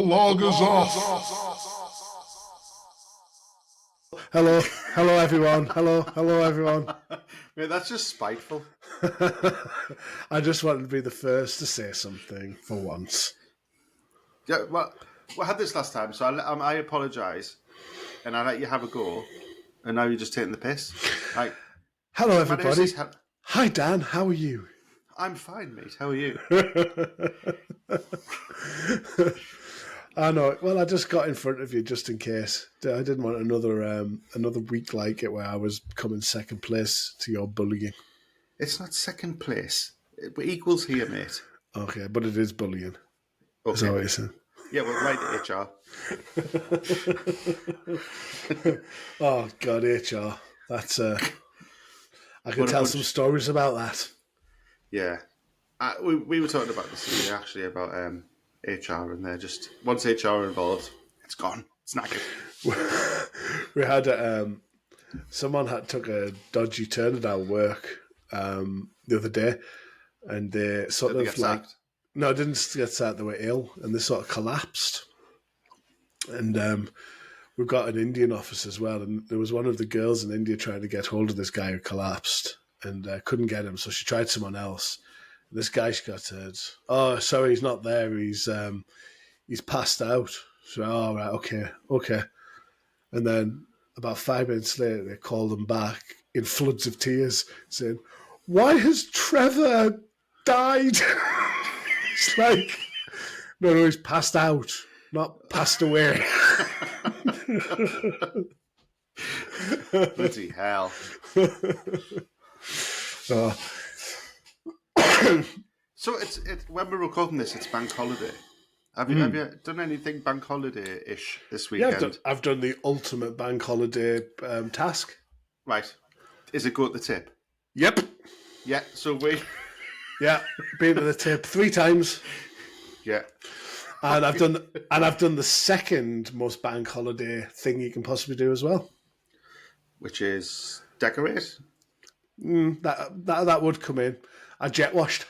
Loggers off. Hello, everyone. Hello, everyone. Mate, that's just spiteful. I just wanted to be the first to say something for once. Yeah, well, we had this last time, so I apologise, and I let you have a go, and now you're just taking the piss. Like, Hello, my name everybody. is Hi, Dan. How are you? I'm fine, mate. How are you? I know. Well, I just got in front of you just in case. I didn't want another week like it where I was coming second place to your bullying. It's not second place. We're equals here, mate. Okay, but it is bullying. Is that Okay. what you're saying? Yeah, well, right, HR. Oh God, HR. That's I can What a tell bunch. some stories about that. Yeah. We were talking about this earlier, actually, about HR, and they're just, once HR are involved, it's gone. It's not good. We had someone took a dodgy turn at our work the other day, and they sort Did they of get like sacked? no, didn't get sacked. They were ill, and they sort of collapsed. And we've got an Indian office as well, and there was one of the girls in India trying to get hold of this guy who collapsed and couldn't get him, so she tried someone else. And this guy, she got said, "Oh, sorry, he's not there. He's passed out." So, oh, right, okay. And then about 5 minutes later, they called him back in floods of tears, saying, "Why has Trevor died?" It's like, no, he's passed out, not passed away. Bloody hell. Oh, So it's when we're recording this, it's bank holiday. Have you done anything bank holiday ish this yeah, weekend? I've done the ultimate bank holiday task. Right. Is it go to the tip? Yep. Yeah. So Yeah, been to the tip 3 times. yeah. And I've done the second most bank holiday thing you can possibly do as well. Which is decorate. That would come in. I jet washed,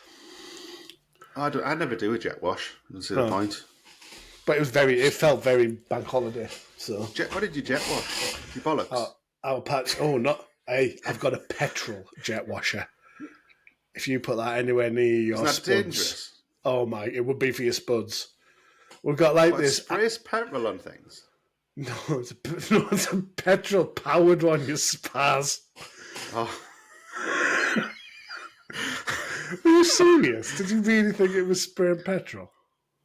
I never do a jet wash. That's the point. but it felt very bank holiday. So What did you jet wash? Your bollocks. our patch. Oh, not. Hey, I've got a petrol jet washer. If you put that anywhere near your Isn't that spuds, dangerous? oh my, it would be for your spuds. We've got like What, this. sprays petrol on things. No, it's a petrol powered one. You spaz. Oh, Are you serious? Did you really think it was spraying petrol?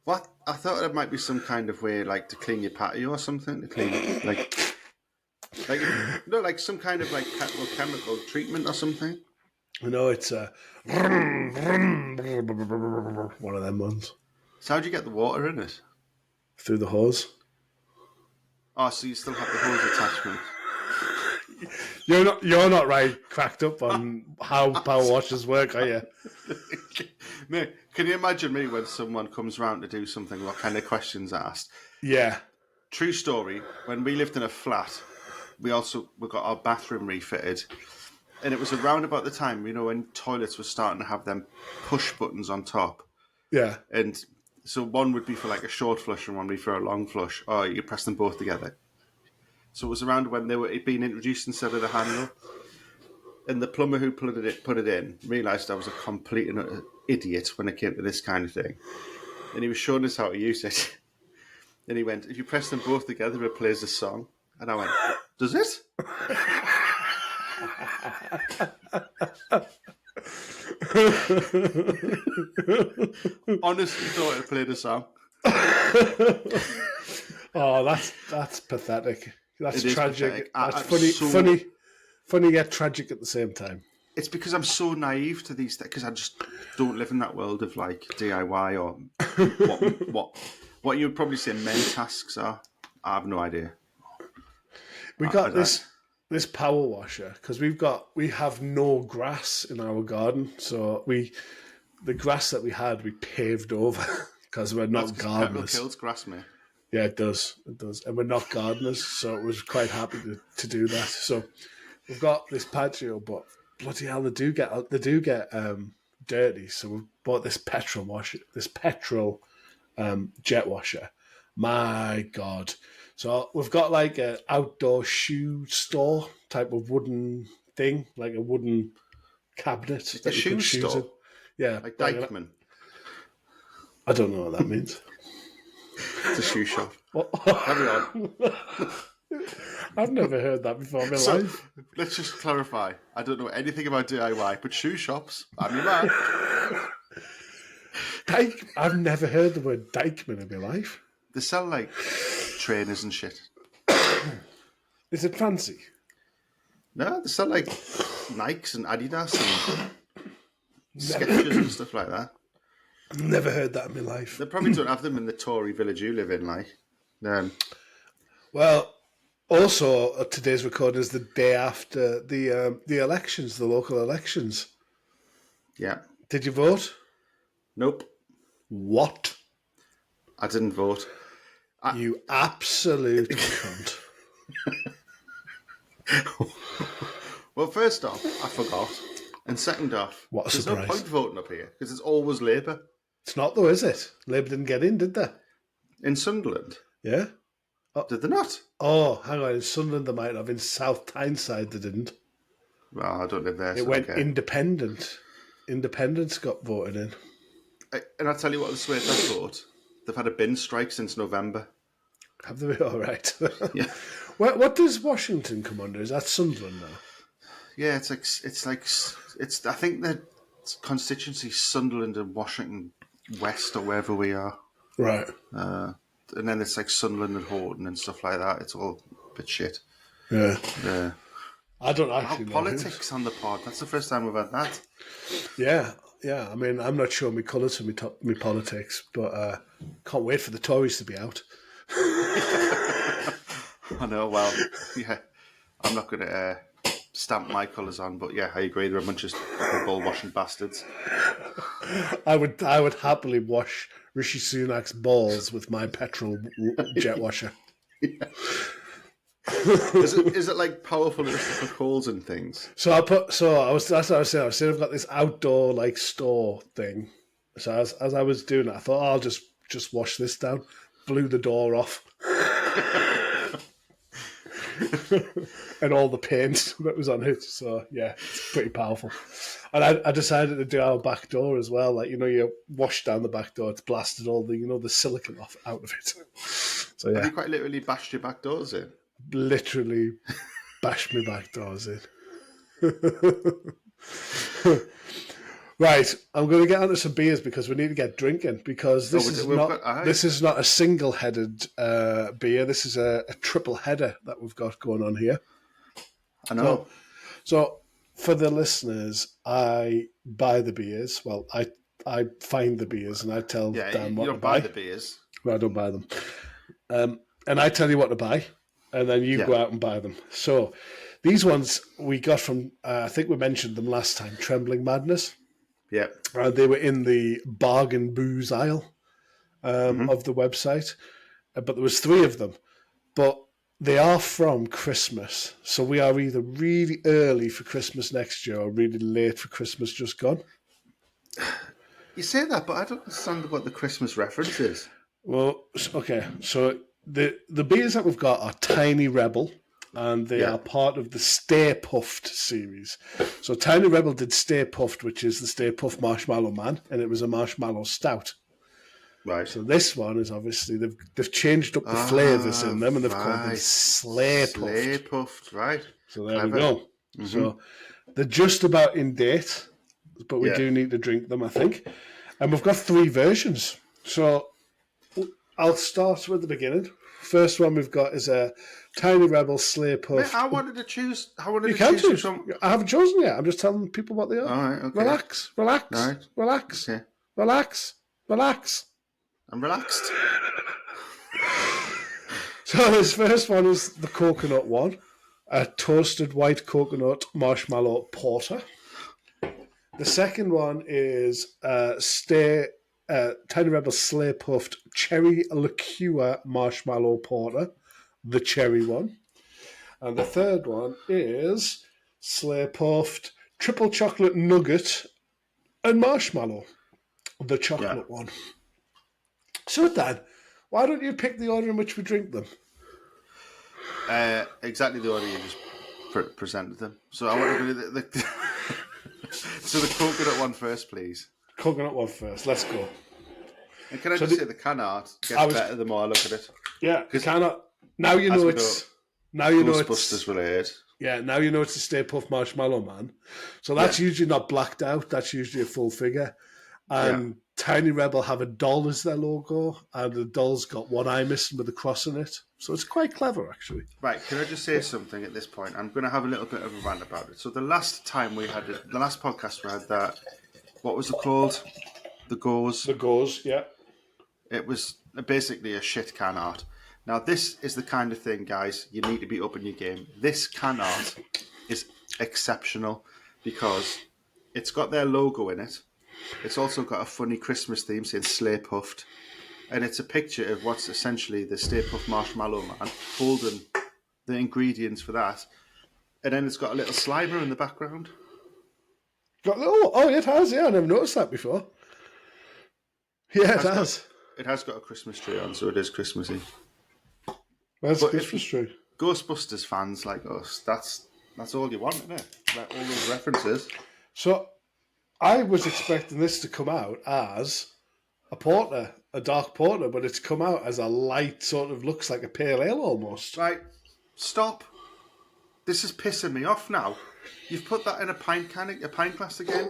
what? I thought it might be some kind of way, like to clean your patio or something. To clean, like some kind of like petrochemical treatment or something. No, it's a one of them ones So how do you get the water in it? through the hose. Oh, so you still have the hose attachment. You're not right cracked up on how power washers work, are you? Mate, can you imagine me when someone comes round to do something? What kind of questions are asked? Yeah. True story. When we lived in a flat, we got our bathroom refitted, and it was around about the time when toilets were starting to have them push buttons on top, Yeah. and so one would be for like a short flush and one would be for a long flush. Or you press them both together. So it was around when they were being introduced instead of the handle. And the plumber who put it in realised I was a complete and utter idiot when it came to this kind of thing. And he was showing us how to use it. And he went, if you press them both together, it plays a song. And I went, does it? Honestly thought it played a song. Oh, that's pathetic. That's It is tragic. pathetic. That's I'm funny yet tragic at the same time. It's because I'm so naive to these things, because I just don't live in that world of like DIY or what you would probably say men tasks are. I have no idea. We got this power washer because we have no grass in our garden, so the grass that we had we paved over because we're not Petrol gardeners. kills grass, mate. Yeah, it does, and we're not gardeners, so it was quite happy to do that. So we've got this patio, but bloody hell, they do get dirty. So we bought this petrol jet washer, My God. So we've got like an outdoor shoe store type of wooden thing, like a wooden cabinet Like a that you shoe put shoes in. store, Yeah. like Dykeman. I don't know what that means. It's a shoe shop. What? Carry on. I've never heard that before in my So life. let's just clarify. I don't know anything about DIY, but shoe shops. I'm your man. I've never heard the word Dykeman in my life. They sell like trainers and shit. Is it fancy? No, they sell like Nikes and Adidas and Skechers and stuff like that. Never heard that in my life. They probably don't have them in the Tory village you live in, like. Well, also today's recording is the day after the elections, the local elections. Yeah. Did you vote? Nope. What? I didn't vote. You absolute cunt. Well, first off, I forgot. And second off, What a there's surprise. no point voting up here because it's always Labour. It's not though, is it? Labour didn't get in, did they? In Sunderland. Yeah? Did they not? Oh, hang on. In Sunderland they might have. In South Tyneside they didn't. Well, I don't live there. It so went I don't care. independent. Independents got voted in. And I'll tell you what, the Swede does vote. They've had a bin strike since November. Have they been all right? Yeah. What does Washington come under? Is that Sunderland now? Yeah, it's I think the constituency Sunderland and Washington West or wherever we are. Right. And then it's like Sunderland and Horton and stuff like that. It's all a bit shit. Yeah. Yeah. I don't actually know. Politics on the pod. That's the first time we've had that. Yeah. I mean, I'm not sure my colours for me politics, but can't wait for the Tories to be out. I know, well, yeah. I'm not going to stamp my colours on, but yeah, I agree. They're a bunch of ball-washing bastards. I would happily wash Rishi Sunak's balls with my petrol jet washer. Is it like powerful enough for coals and things? That's what I was saying. I've got this outdoor like store thing. So as I was doing it, I thought, I'll just wash this down. Blew the door off. And all the paint that was on it. So yeah, it's pretty powerful. And I decided to do our back door as well. Like, you wash down the back door, it's blasted all the the silicon out of it. So yeah. Have you quite literally bashed your back doors in? Literally bashed my back doors in. Right, I'm going to get onto some beers because we need to get drinking because this is not a single-headed beer. This is a triple header that we've got going on here. I know. So for the listeners, I buy the beers. Well, I find the beers and I tell Dan what to buy. You don't buy the beers. Well, I don't buy them. And I tell you what to buy, and then you go out and buy them. So these ones we got from, I think we mentioned them last time, Trembling Madness. Yeah. They were in the bargain booze aisle of the website, but there was 3 of them. But they are from Christmas, so we are either really early for Christmas next year or really late for Christmas just gone. You say that, but I don't understand what the Christmas reference is. Well, okay, so the beers that we've got are Tiny Rebel, and they are part of the Stay Puft series. So Tiny Rebel did Stay Puft, which is the Stay Puft Marshmallow Man, and it was a marshmallow stout. Right. So this one is obviously they've changed up the flavours in them, and they've called them Sleigh Puft. Sleigh Puft, right. So there we go. Mm-hmm. So they're just about in date, but we do need to drink them, I think. And we've got 3 versions. So I'll start with the beginning. First one we've got is a Tiny Rebel Sleigh Puft. Mate, I wanted to choose. You can choose. I haven't chosen yet. I'm just telling people what they are. All right, okay. Relax. All right. Relax. Okay. Relax. I'm relaxed. So this first one is the coconut one, a toasted white coconut marshmallow porter. The second one is Tiny Rebel Sleigh Puft cherry liqueur marshmallow porter, the cherry one. And the third one is Sleigh Puft triple chocolate nugget and marshmallow, the chocolate one. So Dan, Why don't you pick the order in which we drink them? Exactly the order you just presented them. So I want to do so the coconut one first, please. Coconut one first. Let's go. And can I just say the can art gets better the more I look at it. Yeah, the can art. Now you know it's. Now you know it's Ghostbusters related. Yeah, now you know it's the Stay Puft Marshmallow Man. So that's usually not blacked out. That's usually a full figure. And Tiny Rebel have a doll as their logo, and the doll's got one eye missing with a cross in it. So it's quite clever, actually. Right, can I just say something at this point? I'm going to have a little bit of a rant about it. So the last time we had it, the last podcast we had that, what was it called? The Gauze. The Gauze, yeah. It was basically a shit can art. Now, this is the kind of thing, guys, you need to be up in your game. This can art is exceptional because it's got their logo in it. It's also got a funny Christmas theme saying Sleigh Puft. And it's a picture of what's essentially the Stay Puft Marshmallow Man holding the ingredients for that. And then it's got a little Slimer in the background. Oh, it has, yeah. I never noticed that before. Yeah, it has. It has got a Christmas tree on, so it is Christmassy. That's a Christmas tree. Ghostbusters fans like us, that's all you want, isn't it? Like all those references. So I was expecting this to come out as a porter, a dark porter, but it's come out as a light, sort of looks like a pale ale almost. Right, stop. This is pissing me off now. You've put that in a pint glass again.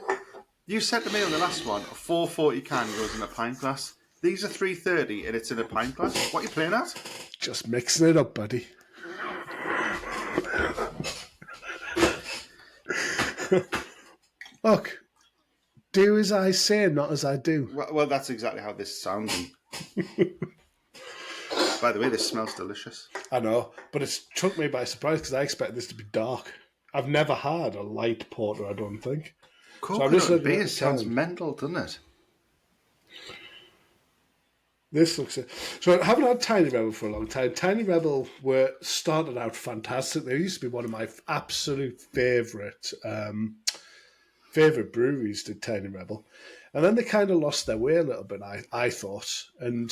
You said to me on the last one, a 440 can goes in a pint glass. These are 330 and it's in a pint glass. What are you playing at? Just mixing it up, buddy. Look, do as I say, not as I do. Well, that's exactly how this sounds. By the way, this smells delicious. I know, but it's took me by surprise because I expected this to be dark. I've never had a light porter, I don't think. Coconut beer sounds mental, doesn't it? This looks... So I haven't had Tiny Rebel for a long time. Tiny Rebel started out fantastic. They used to be one of my absolute favourite breweries, did Tiny Rebel. And then they kind of lost their way a little bit, I thought. And,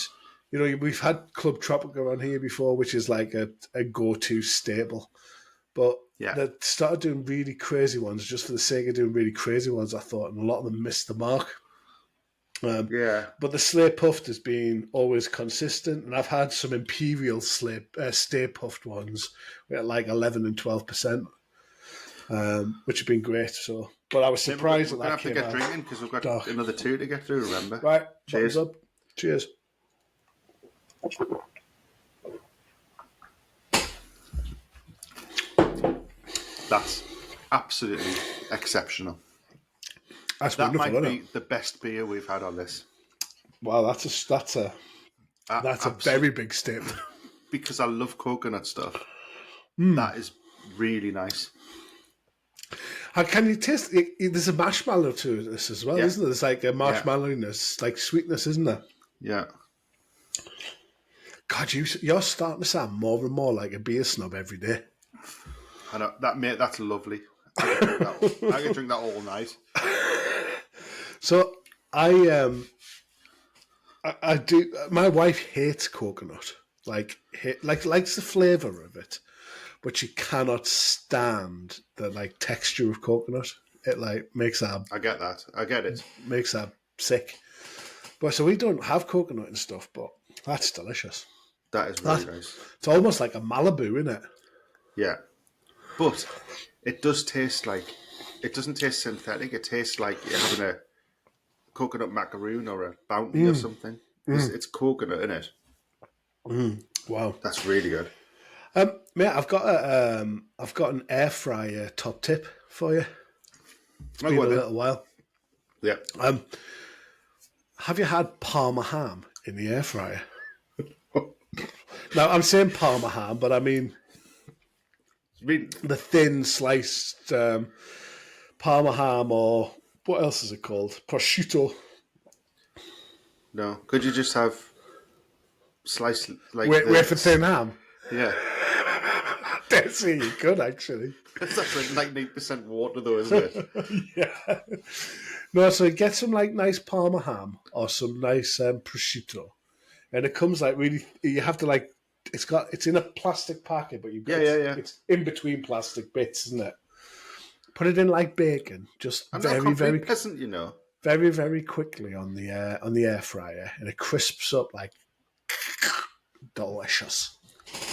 you know, we've had Club Tropica on here before, which is like a go-to staple. But they started doing really crazy ones just for the sake of doing really crazy ones, I thought. And a lot of them missed the mark. But the Sleigh Puft has been always consistent, and I've had some Imperial Stay Puft ones at like 11 and 12%, which have been great. So, but I was surprised we're that came out. We're going to have to get drinking because we've got another two to get through. Remember? Right. Cheers. Up. Cheers. That's absolutely exceptional. That's that wonderful, might be the best beer we've had on this. Wow, that's a very big statement. Because I love coconut stuff. That is really nice. Can you taste? There's a marshmallow to this as well, isn't there? There's like a marshmallowiness, like sweetness, isn't there? Yeah. God, you're starting to sound more and more like a beer snob every day. I know that, mate. That's lovely. I can drink that all night. So I do. My wife hates coconut. Likes the flavour of it, but she cannot stand the texture of coconut. It makes her. I get that. I get it. Makes her sick. But so we don't have coconut and stuff, but that's delicious. That is really nice. It's almost like a Malibu, isn't it? Yeah, but it does taste like. It doesn't taste synthetic. It tastes like you're having a coconut macaroon or a Bounty or something. It's coconut in it. Wow, that's really good. Mate, I've got an air fryer top tip for you. It's been a little while. Yeah. Have you had Parma ham in the air fryer? Now I'm saying Parma ham, but I mean the thin sliced Parma ham, or what else is it called? Prosciutto. No, could you just have sliced wafer thin ham? Yeah. That's really good, actually. That's like 90% water, though, isn't it? Yeah. No, so get some nice Parma ham or some nice prosciutto. and it comes like really. You have to like. It's in a plastic packet, but Yeah. It's in between plastic bits, isn't it? Put it in like bacon, just I'm not a complete peasant, you know. very, very quickly on the air fryer, and it crisps up like delicious.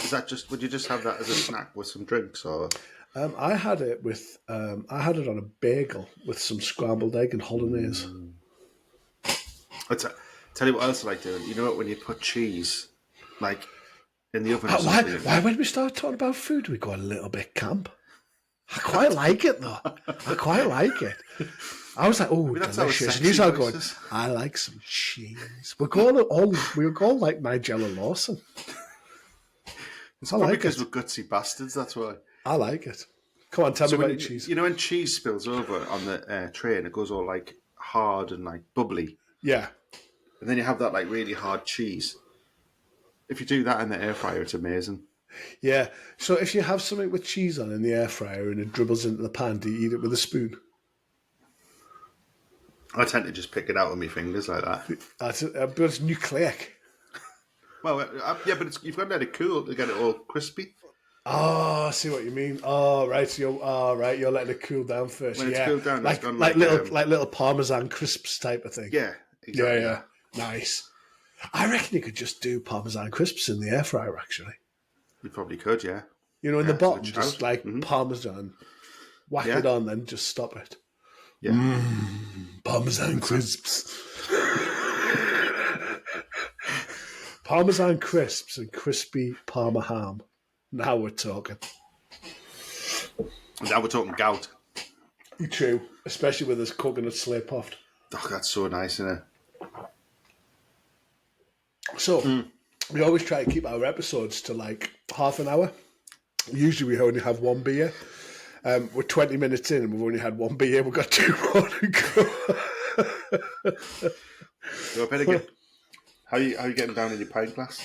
Is that just? Would you just have that as a snack with some drinks, or? I had it on a bagel with some scrambled egg and hollandaise. Tell you what else I like doing. You know what? When you put cheese, like in the oven or something. Why when we start talking about food, we go a little bit camp? I quite like it though. I quite like it. I was like, oh, delicious. And he's all going, I like some cheese. We're going like Nigella Lawson. It's probably because we're gutsy bastards, that's why. I like it. Come on, tell me about your cheese. You know when cheese spills over on the tray and it goes all like hard and like bubbly? Yeah. And then you have that like really hard cheese. If you do that in the air fryer, it's amazing. Yeah. So if you have something with cheese on in the air fryer and it dribbles into the pan, do you eat it with a spoon? I tend to just pick it out with my fingers like that. But it's nucleic. Well, yeah, but you've got to let it cool to get it all crispy. Oh, I see what you mean. Oh, right. So you're letting it cool down first. When it's cooled down, like, it's gone like little Parmesan crisps type of thing. Yeah, exactly. Yeah. Nice. I reckon you could just do Parmesan crisps in the air fryer, actually. You probably could, yeah. You know, in the bottom, just like Parmesan. Whack it on, then just stop it. Yeah. Parmesan crisps. Parmesan crisps and crispy Parma ham. Now we're talking. Now we're talking gout. True. Especially with this coconut Sleigh Puft. Oh, that's so nice, isn't it? So, we always try to keep our episodes to like half an hour. Usually we only have one beer. We're 20 minutes in and we've only had one beer. We've got 2 more to go. So I better get... How are you getting down in your pint glass?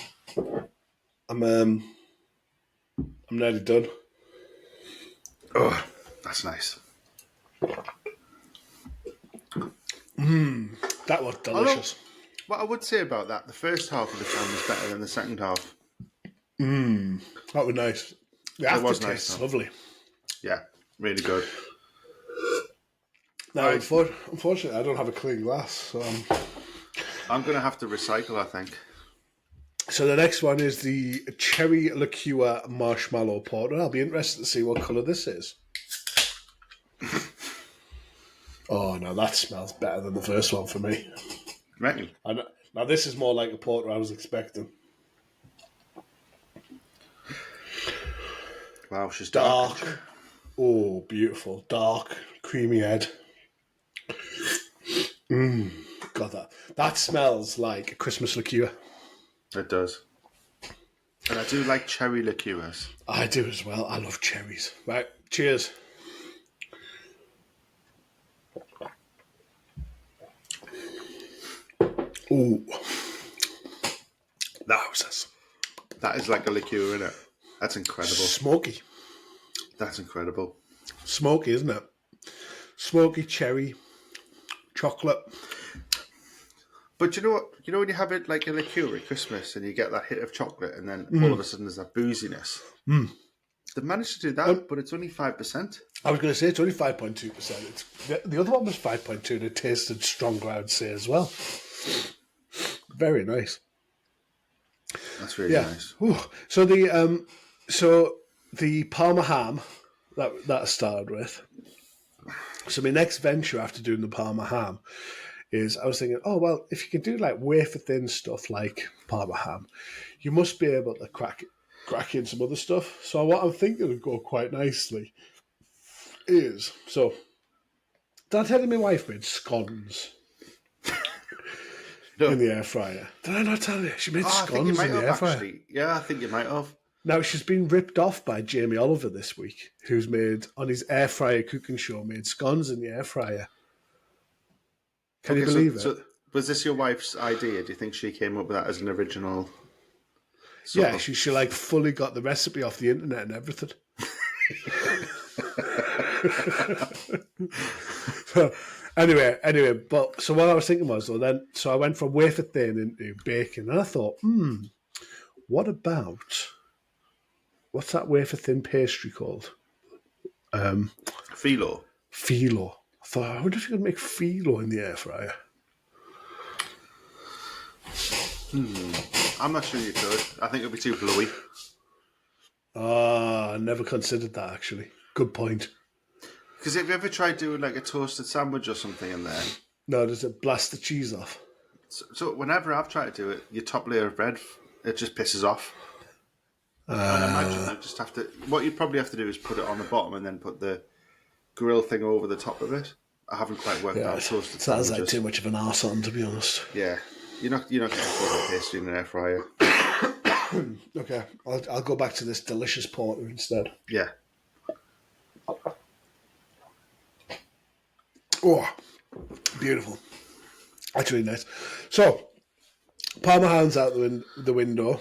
I'm nearly done. Oh, that's nice. That was delicious. What I would say about that, the first half of the film was better than the second half. That was nice. The aftertaste is lovely. Yeah, really good. Now, unfortunately, I don't have a clean glass. So I'm going to have to recycle, I think. So the next one is the cherry liqueur marshmallow porter. I'll be interested to see what colour this is. Oh, no, that smells better than the first one for me. Reckon? Now, this is more like a porter I was expecting. Wow, she's dark. Oh, beautiful. Dark, creamy head. God, that smells like a Christmas liqueur. It does. And I do like cherry liqueurs. I do as well. I love cherries. Right, cheers. Ooh. That is like a liqueur, isn't it? That's incredible. Smoky. That's incredible. Smoky, isn't it? Smoky, cherry, chocolate. But you know what? You know when you have it like a liqueur at Christmas and you get that hit of chocolate and then all of a sudden there's that booziness. They've managed to do that, but it's only 5%. I was going to say it's only 5.2%. The other one was 5.2 and it tasted stronger, I would say, as well. Very nice. That's really nice. Ooh. So the Parma ham that I started with. So my next venture after doing the Parma ham is I was thinking, oh, well, if you can do like wafer thin stuff like Parma ham, you must be able to crack in some other stuff. So what I'm thinking would go quite nicely is, so did I tell you my wife made scones in the air fryer? Did I not tell you? She made scones in the air fryer. Actually. Yeah, I think you might have. Now, she's been ripped off by Jamie Oliver this week, who's made, on his air fryer cooking show, made scones in the air fryer. Can you believe it? So was this your wife's idea? Do you think she came up with that as an original? Yeah, she like fully got the recipe off the internet and everything. Anyway, but so what I was thinking was, though, so I went from wafer thin into bacon, and I thought, what about, what's that wafer thin pastry called? Philo. Phyllo. I thought, I wonder if you could make phyllo in the air fryer. I'm not sure you could. I think it'd be too blowy. I never considered that, actually. Good point. Because have you ever tried doing like a toasted sandwich or something in there? No, does it blast the cheese off? So whenever I've tried to do it, your top layer of bread, it just pisses off. I imagine you just have to. What you probably have to do is put it on the bottom and then put the grill thing over the top of it. I haven't quite worked out toasted Sounds sandwiches. like too much of an arse on, to be honest. Yeah, you're not going to put pastry in an air fryer. Okay, I'll go back to this delicious porter instead. Yeah. Oh, beautiful. That's really nice. So, Parmesan's out the window.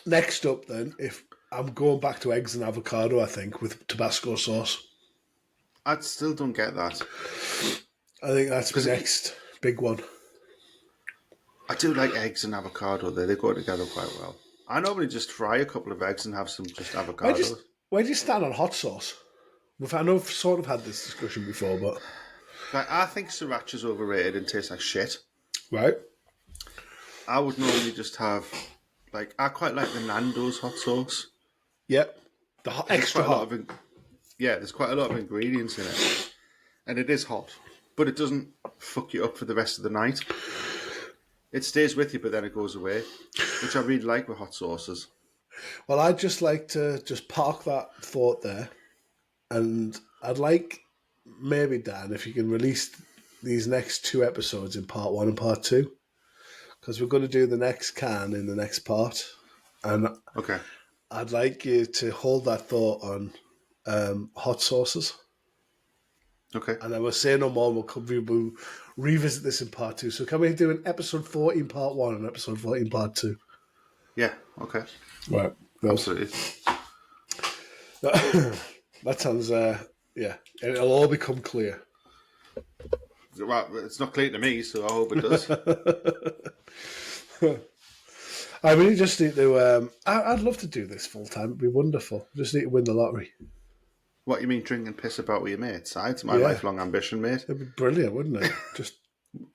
Next up, then, if I'm going back to eggs and avocado, I think, with Tabasco sauce. I still don't get that. I think that's the next big one. I do like eggs and avocado, though. They go together quite well. I normally just fry a couple of eggs and have some just avocado. Where do you stand on hot sauce? I know we've sort of had this discussion before, but... Like, I think sriracha's overrated and tastes like shit. Right. I would normally just have... Like, I quite like the Nando's hot sauce. Yep. Extra hot. There's quite a lot of ingredients in it. And it is hot. But it doesn't fuck you up for the rest of the night. It stays with you, but then it goes away. Which I really like with hot sauces. Well, I'd just like to just park that thought there. And I'd like, maybe, Dan, if you can release these next 2 episodes in part 1 and part 2. Because we're going to do the next can in the next part. And okay. I'd like you to hold that thought on hot sauces. Okay. And then we'll say no more. We'll revisit this in part 2. So can we do an episode 14 part 1 and episode 14 part 2? Yeah, okay. Right. Absolutely. That sounds, it'll all become clear. Well, it's not clear to me, so I hope it does. I really just need to, I'd love to do this full time. It'd be wonderful. Just need to win the lottery. What, you mean drink and piss about with your mates? It's my lifelong ambition, mate. It'd be brilliant, wouldn't it? Just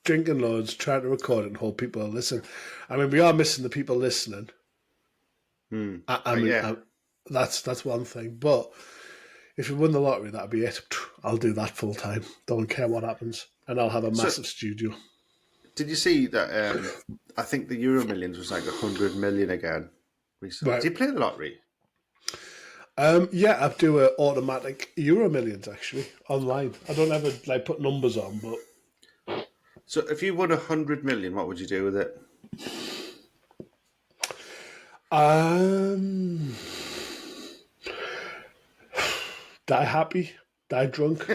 drinking loads, trying to record it and hold people to listen. I mean, we are missing the people listening. That's one thing. But if we win the lottery, that'd be it. I'll do that full time. Don't care what happens. And I'll have a massive studio. Did you see that? I think the Euro Millions was like 100 million again recently. Right. Do you play the lottery? Yeah, I do automatic Euro Millions actually online. I don't ever put numbers on, but. So if you won 100 million, what would you do with it? Die happy, die drunk.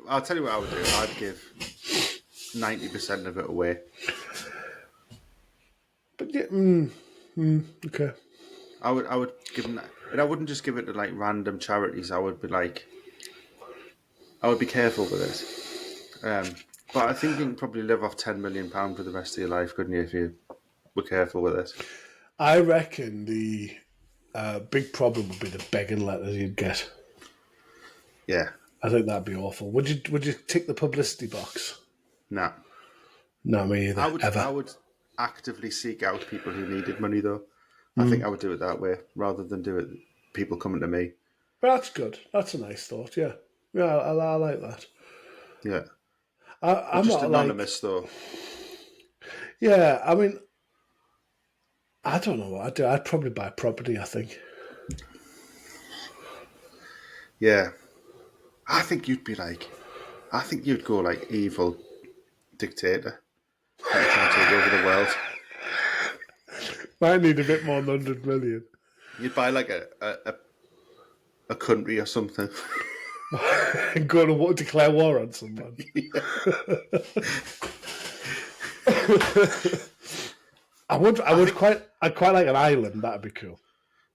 I'll tell you what I would do. I'd give 90% of it away. But yeah, okay. I would give them that, and I wouldn't just give it to like random charities. I would be careful with it. But I think you can probably live off £10 million for the rest of your life, couldn't you, if you were careful with it? I reckon the big problem would be the begging letters you'd get. Yeah. I think that'd be awful. Would you tick the publicity box? No. No, me either. I would actively seek out people who needed money, though. I think I would do it that way rather than do it people coming to me. Well, that's good. That's a nice thought. Yeah, yeah, I like that. Yeah, I'm just not anonymous though. Yeah, I mean, I don't know what I'd do. I'd probably buy property. I think. Yeah, I think you'd go like evil dictator. Trying to take over the world. Might need a bit more than 100 million. You'd buy like a country or something. And go to declare war on someone. I'd quite like an island. That'd be cool.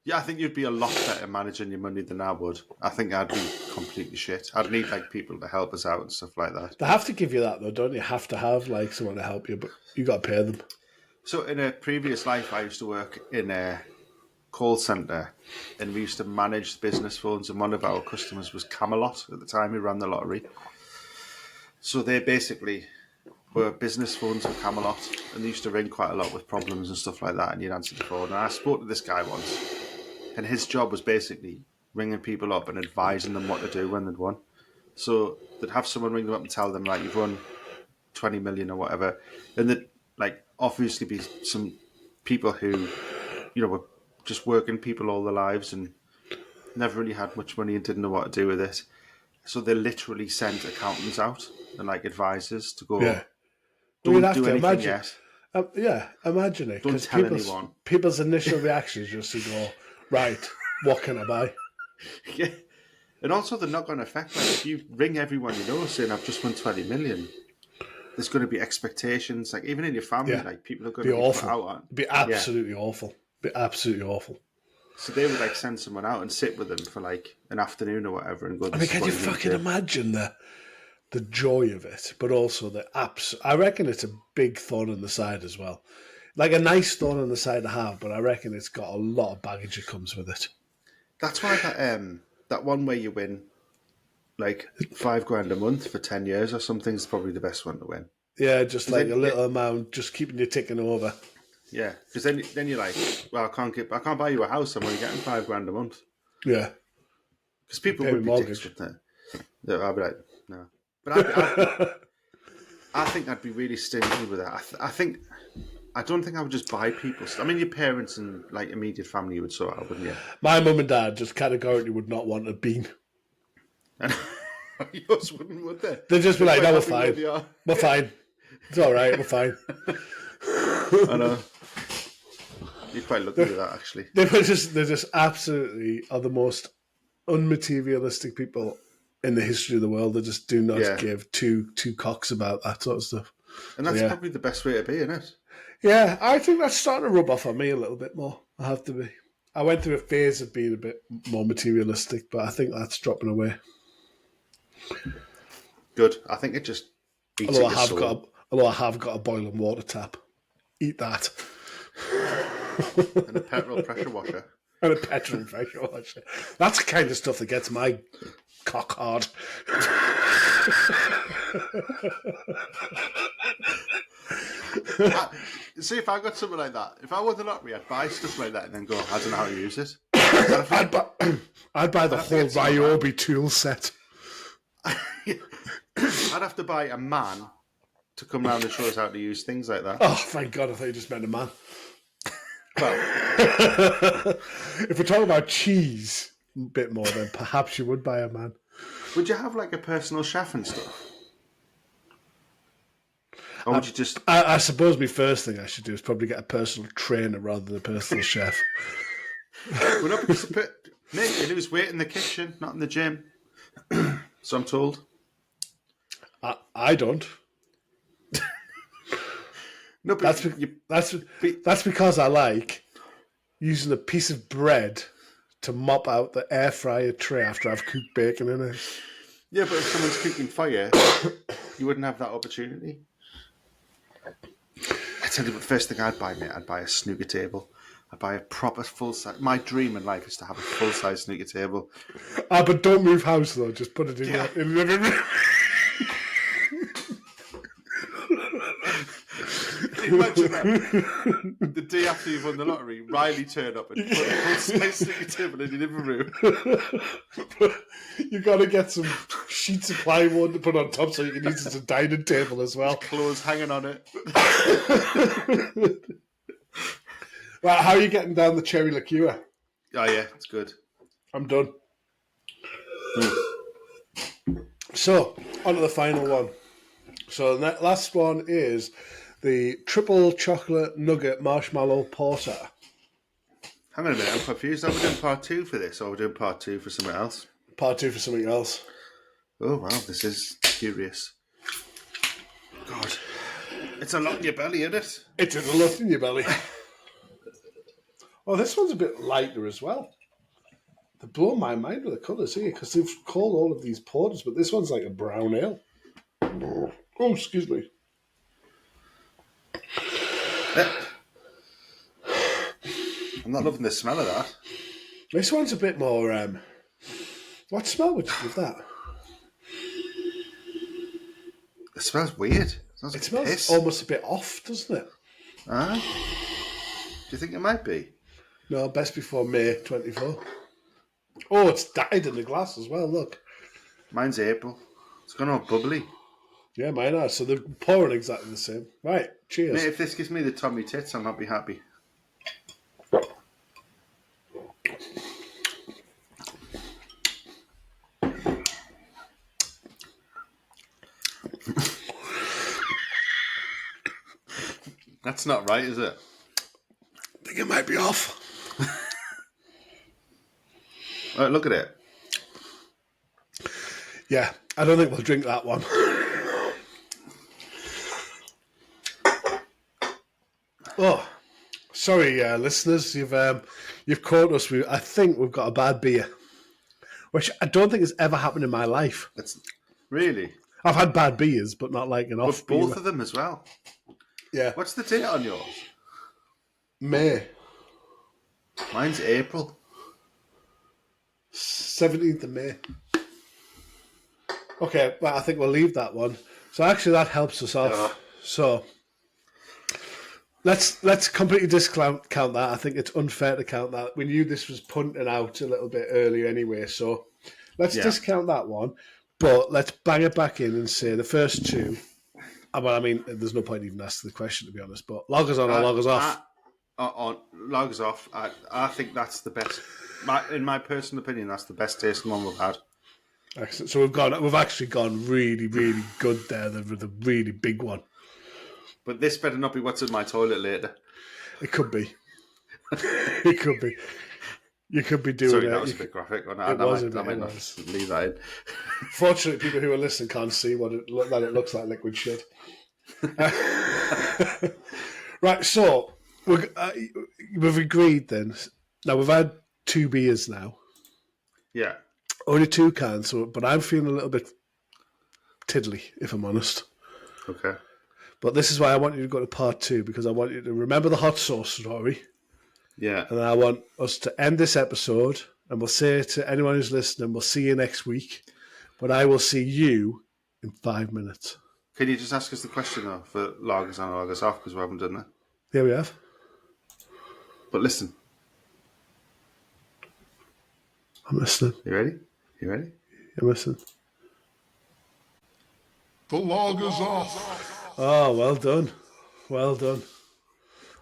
Yeah, I think you'd be a lot better managing your money than I would. I think I'd be completely shit. I'd need like people to help us out and stuff like that. They have to give you that though, don't you? Have to have like someone to help you, but you got to pay them. So in a previous life, I used to work in a call centre, and we used to manage business phones. And one of our customers was Camelot at the time, who ran the lottery. So they basically were business phones for Camelot, and they used to ring quite a lot with problems and stuff like that. And you'd answer the phone. And I spoke to this guy once. And his job was basically ringing people up and advising them what to do when they'd won. So they'd have someone ring them up and tell them, like, you've won 20 million or whatever. And there'd, like, obviously be some people who, were just working people all their lives and never really had much money and didn't know what to do with it. So they literally sent accountants out and, like, advisors to go, don't do anything yet. Imagine it. Don't tell anyone. People's initial reaction is just to go, right, what can I buy? Yeah. And also the knock-on effect, like if you ring everyone you know saying I've just won 20 million, there's going to be expectations, like even in your family, like people are going to be awful. Put out on. Be absolutely awful. Be absolutely awful. So they would like send someone out and sit with them for like an afternoon or whatever and go, I mean, can you fucking imagine the joy of it, but also the I reckon it's a big thorn in the side as well. Like a nice thorn in the side to have, but I reckon it's got a lot of baggage that comes with it. That's why that one where you win like $5,000 a month for 10 years or something is probably the best one to win. Yeah, just like a little amount, just keeping you ticking over. Yeah, because then you're like, well, I can't buy you a house. I'm only getting $5,000 a month. Yeah, because people would be dicks with that. Yeah, I'd be like, no, but I think I'd be really stingy with that. I don't think I would just buy people stuff. I mean, your parents and like immediate family you would sort out, wouldn't you? My mum and dad just categorically would not want a bean. And yours wouldn't, would they? They'd just be like, no, we're fine. We're fine. It's all right, we're fine. I know. You're quite lucky with that, actually. They're just absolutely are the most unmaterialistic people in the history of the world. They just do not give two cocks about that sort of stuff. And that's probably the best way to be, isn't it? Yeah, I think that's starting to rub off on me a little bit more. I have to be. I went through a phase of being a bit more materialistic, but I think that's dropping away. Good. I think it just eats although I have got a boiling water tap. Eat that. And a petrol pressure washer. And a petrol pressure washer. That's the kind of stuff that gets my cock hard. See, if I got something like that, if I won the lottery, I'd buy stuff like that and then go, I don't know how to use it. I'd buy the whole Ryobi tool set. I'd have to buy a man to come round and show us how to use things like that. Oh, thank God, I thought you just meant a man. Well, if we're talking about cheese a bit more, then perhaps you would buy a man. Would you have like a personal chef and stuff? Or would you just... I suppose my first thing I should do is probably get a personal trainer rather than a personal chef. Well, no, because mate, you lose weight in the kitchen, not in the gym. So I'm told. I don't. No, but that's because I like using a piece of bread to mop out the air fryer tray after I've cooked bacon in it. Yeah, but if someone's cooking fire, you wouldn't have that opportunity. I tell you, the first thing I'd buy, mate, I'd buy a snooker table. I'd buy a proper full-size... My dream in life is to have a full-size snooker table. But don't move house, though. Just put it in the living room. Imagine that. The day after you've won the lottery, Riley turned up and put a full-size snooker table in your living room. You got to get some sheets of plywood to put on top so you can use it as a dining table as well. Clothes hanging on it. Right, how are you getting down the cherry liqueur? Oh, yeah, it's good. I'm done. So, on to the final one. So, the last one is the triple chocolate nugget marshmallow porter. Hang on a minute, I'm confused. Are we doing part 2 for this, or are we doing part 2 for something else? Part 2 for something else. Oh, wow, this is curious. God. It's a lot in your belly, isn't it? It's a lot in your belly. Oh, this one's a bit lighter as well. They blow my mind with the colours here because they've called all of these porters, but this one's like a brown ale. Oh, excuse me. I'm not loving the smell of that. This one's a bit more. What smell would you give that? It smells weird. It smells almost a bit off, doesn't it? Do you think it might be? No, best before May 24. Oh, it's dyed in the glass as well, look. Mine's April. It's gone all bubbly. Yeah, mine are. So they're pouring exactly the same. Right, cheers. Mate, if this gives me the Tommy tits, I'll not be happy. That's not right, is it? I think it might be off. Right, look at it. Yeah, I don't think we'll drink that one. Oh, sorry, listeners. You've caught us. I think we've got a bad beer, which I don't think has ever happened in my life. Really? I've had bad beers, but not like an off beer. Both of them as well. Yeah. What's the date on yours? May. Mine's April. 17th of May. Okay, well, I think we'll leave that one. So actually that helps us off. So let's completely discount that. I think it's unfair to count that. We knew this was punting out a little bit earlier anyway, so let's discount that one. But let's bang it back in and say the first two. Well, I mean, there's no point even asking the question, to be honest, but loggers on or loggers off? Loggers off. I think that's the best. In my personal opinion, that's the best tasting one we've had. Excellent. So we've actually gone really, really good there with a really big one. But this better not be what's in my toilet later. It could be. It could be. You could be doing Sorry, that was a bit graphic. I might not leave that in. Fortunately, people who are listening can't see that it looks like liquid shit. Right, so we've agreed then. Now, we've had 2 beers now. Yeah. Only 2 cans, but I'm feeling a little bit tiddly, if I'm honest. Okay. But this is why I want you to go to part 2, because I want you to remember the hot sauce story. Yeah. And I want us to end this episode, and we'll say to anyone who's listening, we'll see you next week. But I will see you in 5 minutes. Can you just ask us the question, though, for lagers on or lagers off, because we haven't done that? Here we have. But listen. I'm listening. You ready? I'm listening. The lagers off. Oh, well done. Well done.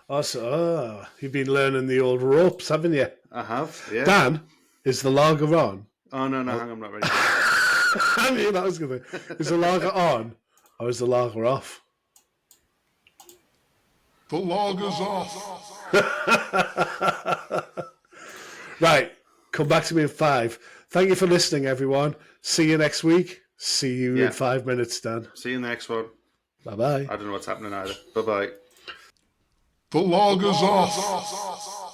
Also, you've been learning the old ropes, haven't you? I have, yeah. Dan, is the lager on? Oh, no, hang on, I'm not ready. I knew that was going to be. Is the lager on or is the lager off? The lagers off. Right, come back to me in 5. Thank you for listening, everyone. See you next week. See you in 5 minutes, Dan. See you in the next one. Bye-bye. I don't know what's happening either. Bye-bye. The lagers off.